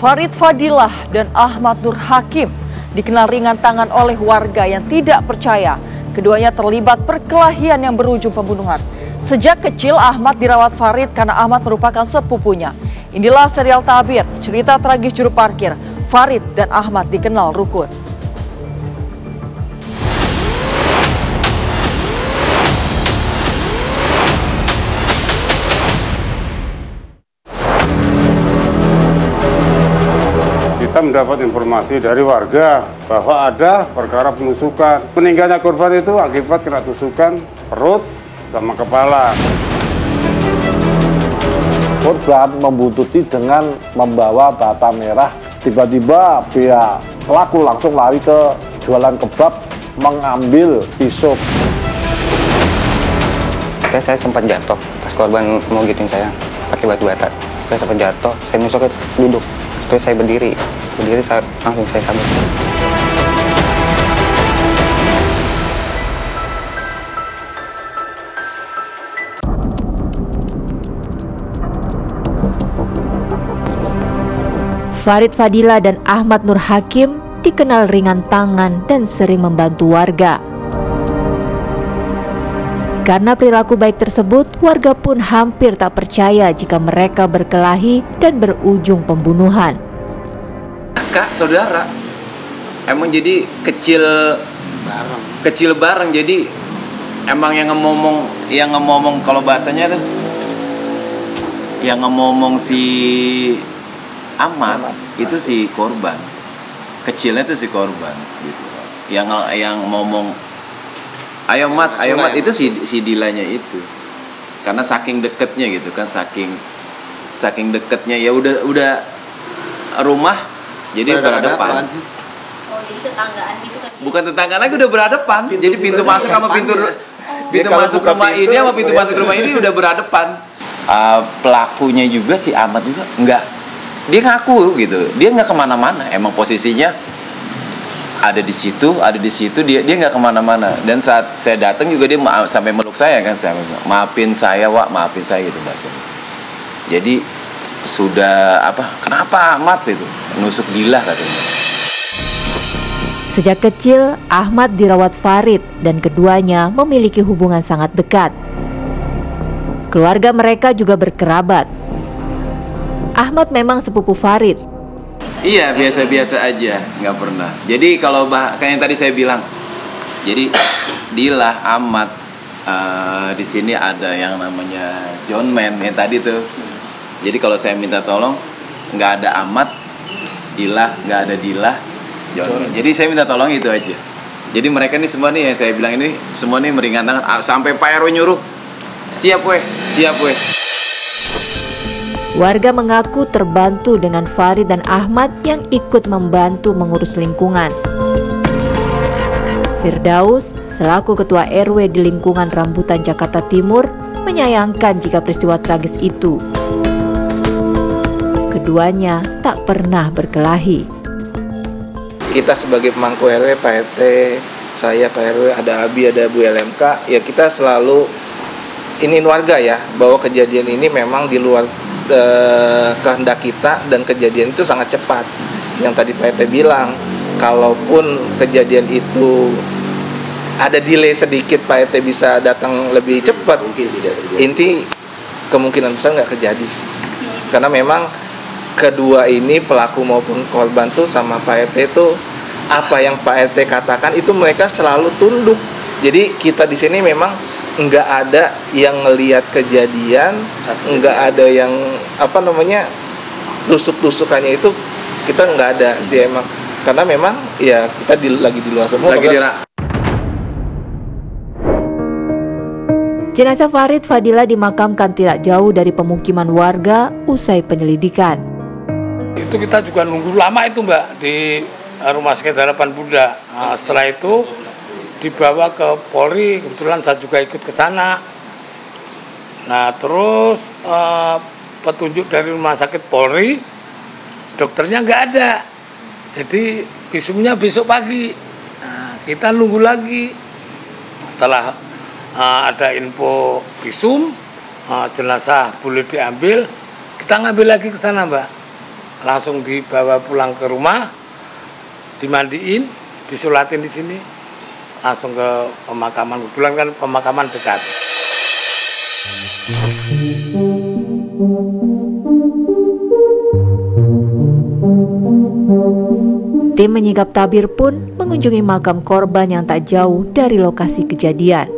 Farid Fadilah dan Ahmad Nur Hakim dikenal ringan tangan oleh warga yang tidak percaya keduanya terlibat perkelahian yang berujung pembunuhan. Sejak kecil Ahmad dirawat Farid karena Ahmad merupakan sepupunya. Inilah serial tabir, cerita tragis juru parkir. Farid dan Ahmad dikenal rukun. Kita mendapat informasi dari warga bahwa ada perkara penusukan. Meninggalnya korban itu akibat kena tusukan perut sama kepala. Korban membuntuti dengan membawa bata merah. Tiba-tiba pihak pelaku langsung lari ke jualan kebab mengambil pisau. Saya sempat jatuh pas korban mau gituin saya pakai batu bata. Saya sempat jatuh, saya nusuk duduk. Terus saya berdiri langsung saya sabut. Farid Fadilah dan Ahmad Nur Hakim dikenal ringan tangan dan sering membantu warga. Karena perilaku baik tersebut, warga pun hampir tak percaya jika mereka berkelahi dan berujung pembunuhan. Kak, saudara, emang jadi kecil bareng, jadi emang yang ngomong kalau bahasanya tuh, yang ngomong si Ahmad itu si korban, kecilnya tuh si korban, gitu. Yang ngomong ayo mat itu si Dilanya itu, karena saking deketnya gitu kan, saking deketnya ya udah rumah jadi berhadapan. Oh, jadi tetanggaan gitu kan? Bukan tetanggaan lagi, udah berhadapan. Jadi pintu masuk sama pintu masuk rumah ini sama pintu masuk rumah ini udah berhadapan. Pelakunya juga si Ahmad juga enggak, dia ngaku gitu, dia nggak kemana-mana. Emang posisinya ada di situ dia nggak kemana-mana. Dan saat saya datang juga dia sampai meluk saya kan, saya maafin saya gitu bahasanya. Jadi sudah kenapa Ahmad itu nusuk Dilah katanya. Sejak kecil Ahmad dirawat Farid dan keduanya memiliki hubungan sangat dekat. Keluarga mereka juga berkerabat. Ahmad memang sepupu Farid. Iya, biasa-biasa aja, nggak pernah. Jadi kalau kayak yang tadi saya bilang, jadi Dilah, Ahmad, di sini ada yang namanya John Man yang tadi tuh. Jadi kalau saya minta tolong, nggak ada Ahmad, Dilah, nggak ada Dilah, John Man. Jadi saya minta tolong itu aja. Jadi mereka nih semua nih yang saya bilang ini semua nih meringankan, sampai Pak RW nyuruh, siap weh. Warga mengaku terbantu dengan Farid dan Ahmad yang ikut membantu mengurus lingkungan. Firdaus, selaku ketua RW di lingkungan Rambutan Jakarta Timur, menyayangkan jika peristiwa tragis itu. Keduanya tak pernah berkelahi. Kita sebagai pemangku RW, Pak RT, saya Pak RW, ada Abi, ada Bu LMK, ya kita selalu iniin warga ya, bahwa kejadian ini memang di luar kehendak kita dan kejadian itu sangat cepat. Yang tadi Pak RT bilang, kalaupun kejadian itu ada delay sedikit, Pak RT bisa datang lebih cepat. Inti kemungkinan besar nggak kejadi sih. Karena memang kedua ini pelaku maupun korban tuh sama Pak RT tuh apa yang Pak RT katakan itu mereka selalu tunduk. Jadi kita di sini memang nggak ada yang ngelihat kejadian, nggak ada yang tusuk-tusukannya itu kita nggak ada sih emang. Karena memang ya kita lagi di luar semua. Jenazah Farid Fadilah dimakamkan tidak jauh dari pemukiman warga usai penyelidikan. Itu kita juga nunggu lama itu Mbak di Rumah Sakit Harapan Bunda. Nah, setelah itu dibawa ke Polri, kebetulan saya juga ikut ke sana. Nah terus petunjuk dari Rumah Sakit Polri, dokternya nggak ada. Jadi visumnya besok pagi. Nah, kita nunggu lagi. Setelah ada info visum, jenazah boleh diambil, kita ngambil lagi ke sana Mbak. langsung dibawa pulang ke rumah, dimandiin, disolatin di sini, langsung ke pemakaman. Kebetulan kan pemakaman dekat. Tim menyingkap tabir pun mengunjungi makam korban yang tak jauh dari lokasi kejadian.